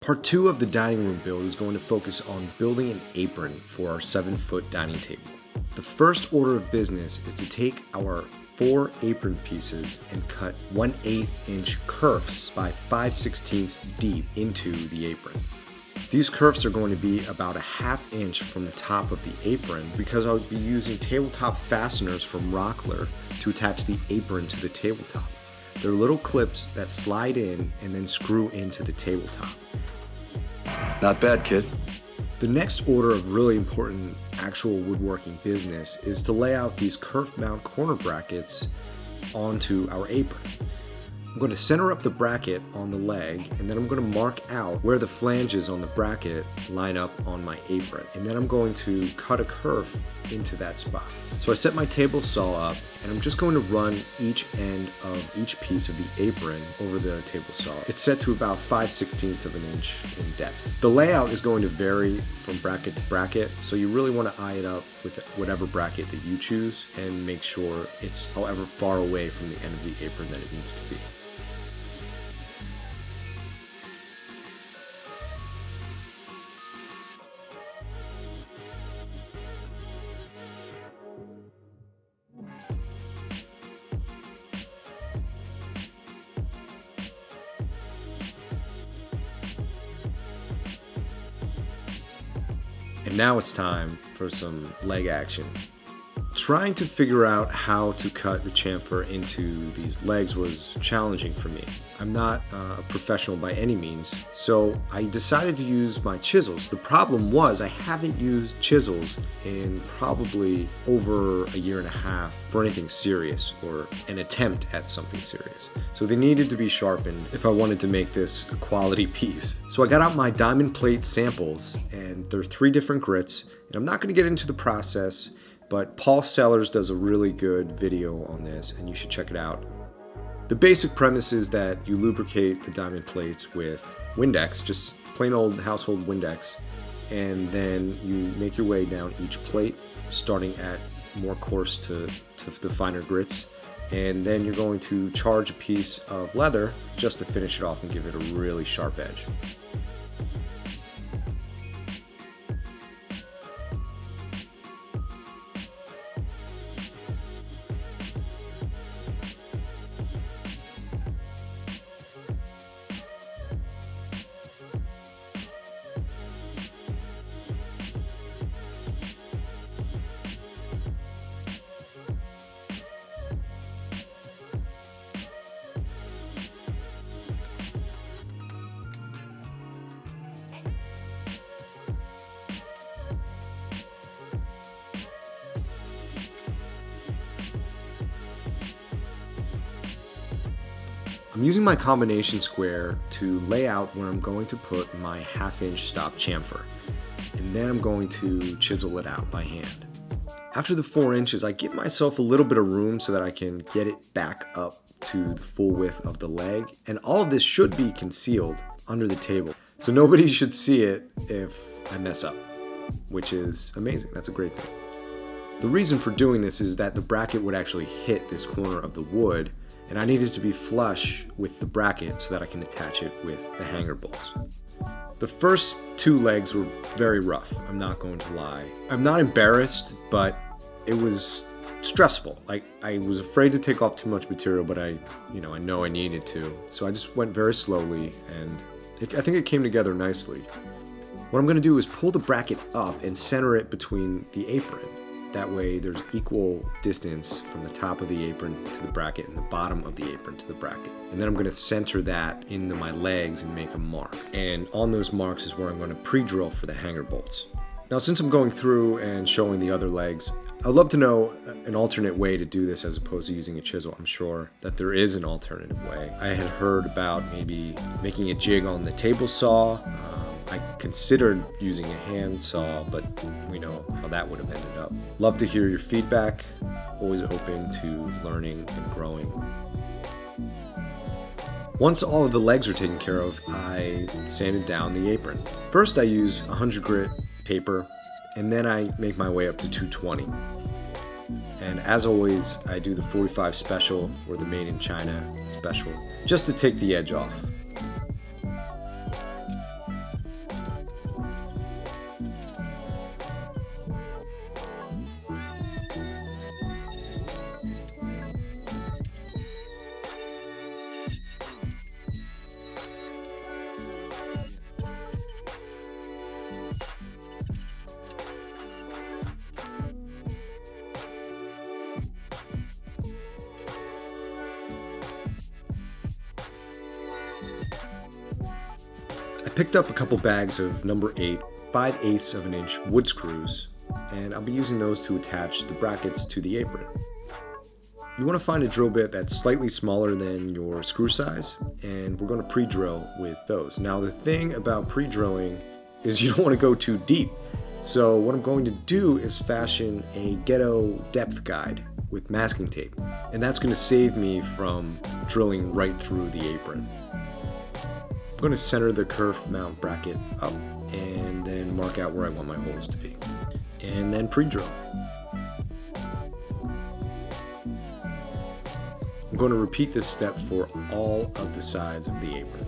Part 2 of the dining room build is going to focus on building an apron for our 7-foot dining table. The first order of business is to take our 4 apron pieces and cut 1/8 inch kerfs by 5/16 deep into the apron. These kerfs are going to be about a 1/2 inch from the top of the apron because I'll be using tabletop fasteners from Rockler to attach the apron to the tabletop. They're little clips that slide in and then screw into the tabletop. Not bad, kid. The next order of really important actual woodworking business is to lay out these kerf mount corner brackets onto our apron. I'm going to center up the bracket on the leg, and then I'm going to mark out where the flanges on the bracket line up on my apron. And then I'm going to cut a kerf into that spot. So I set my table saw up, and I'm just going to run each end of each piece of the apron over the table saw. It's set to about 5/16 of an inch in depth. The layout is going to vary from bracket to bracket, so you really want to eye it up with whatever bracket that you choose and make sure it's however far away from the end of the apron that it needs to be. And now it's time for some leg action. Trying to figure out how to cut the chamfer into these legs was challenging for me. I'm not a professional by any means, so I decided to use my chisels. The problem was I haven't used chisels in probably over a year and a half for anything serious or an attempt at something serious. So they needed to be sharpened if I wanted to make this a quality piece. So I got out my diamond plate samples, and there are 3 different grits, and I'm not going to get into the process, but Paul Sellers does a really good video on this, and you should check it out. The basic premise is that you lubricate the diamond plates with Windex, just plain old household Windex, and then you make your way down each plate, starting at more coarse to the finer grits, and then you're going to charge a piece of leather just to finish it off and give it a really sharp edge. I'm using my combination square to lay out where I'm going to put my 1/2 inch stop chamfer, and then I'm going to chisel it out by hand. After the 4 inches, I give myself a little bit of room so that I can get it back up to the full width of the leg, and all of this should be concealed under the table, so nobody should see it if I mess up, which is amazing. That's a great thing. The reason for doing this is that the bracket would actually hit this corner of the wood, and I needed to be flush with the bracket so that I can attach it with the hanger bolts. The first 2 legs were very rough, I'm not going to lie. I'm not embarrassed, but it was stressful. I was afraid to take off too much material, but I know I needed to. So I just went very slowly, and I think it came together nicely. What I'm going to do is pull the bracket up and center it between the apron. That way there's equal distance from the top of the apron to the bracket and the bottom of the apron to the bracket. And then I'm going to center that into my legs and make a mark. And on those marks is where I'm going to pre-drill for the hanger bolts. Now, since I'm going through and showing the other legs, I'd love to know an alternate way to do this as opposed to using a chisel. I'm sure that there is an alternative way. I had heard about maybe making a jig on the table saw. I considered using a hand saw, but we know how that would have ended up. Love to hear your feedback. Always open to learning and growing. Once all of the legs are taken care of, I sanded down the apron. First I use 100 grit paper, and then I make my way up to 220. And as always, I do the 45 special or the made in China special, just to take the edge off. picked up a couple bags of number 8, 5/8 of an inch wood screws, and I'll be using those to attach the brackets to the apron. You want to find a drill bit that's slightly smaller than your screw size, and we're going to pre-drill with those. Now the thing about pre-drilling is you don't want to go too deep. So what I'm going to do is fashion a ghetto depth guide with masking tape, and that's going to save me from drilling right through the apron. I'm going to center the kerf mount bracket up and then mark out where I want my holes to be, and then pre-drill. I'm going to repeat this step for all of the sides of the apron.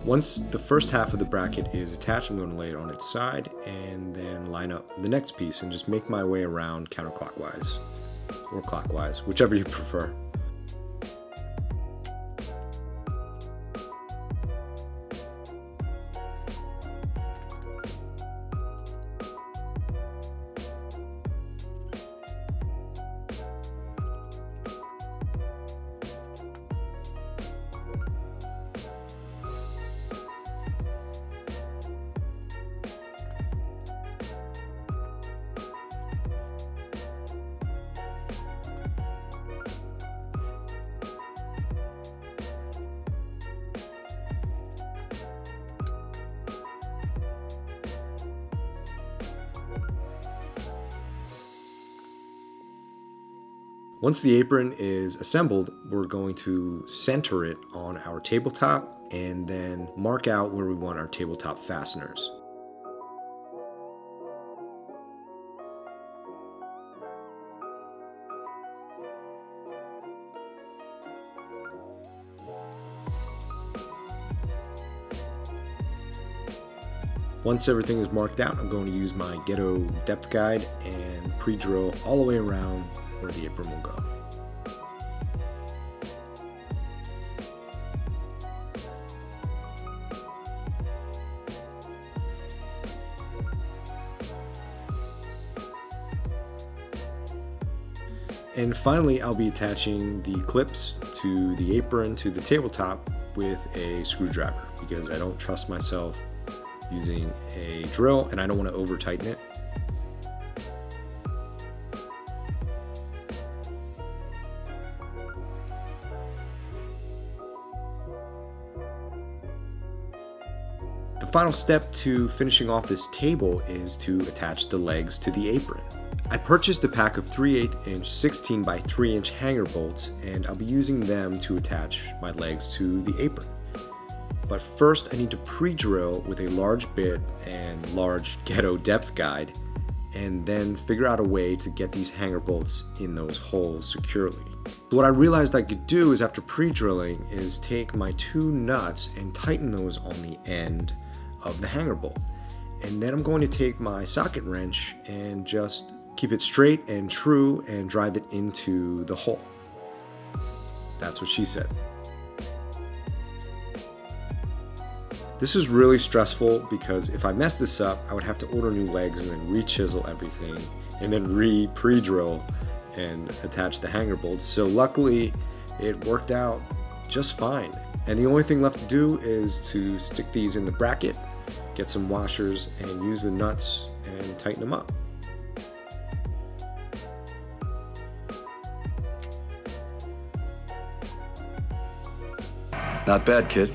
Once the first half of the bracket is attached, I'm going to lay it on its side and then line up the next piece and just make my way around counterclockwise or clockwise, whichever you prefer. Once the apron is assembled, we're going to center it on our tabletop and then mark out where we want our tabletop fasteners. Once everything is marked out, I'm going to use my ghetto depth guide and pre-drill all the way around where the apron will go. And finally, I'll be attaching the clips to the apron to the tabletop with a screwdriver because I don't trust myself using a drill and I don't want to over tighten it. The final step to finishing off this table is to attach the legs to the apron. I purchased a pack of 3/8 inch 16 by 3 inch hanger bolts and I'll be using them to attach my legs to the apron. But first I need to pre-drill with a large bit and large ghetto depth guide and then figure out a way to get these hanger bolts in those holes securely. So what I realized I could do is after pre-drilling is take my 2 nuts and tighten those on the end of the hanger bolt. And then I'm going to take my socket wrench and just keep it straight and true and drive it into the hole. That's what she said. This is really stressful because if I mess this up, I would have to order new legs and then re-chisel everything and then pre-drill and attach the hanger bolts. So luckily it worked out just fine. And the only thing left to do is to stick these in the bracket, get some washers and use the nuts and tighten them up. Not bad, kid.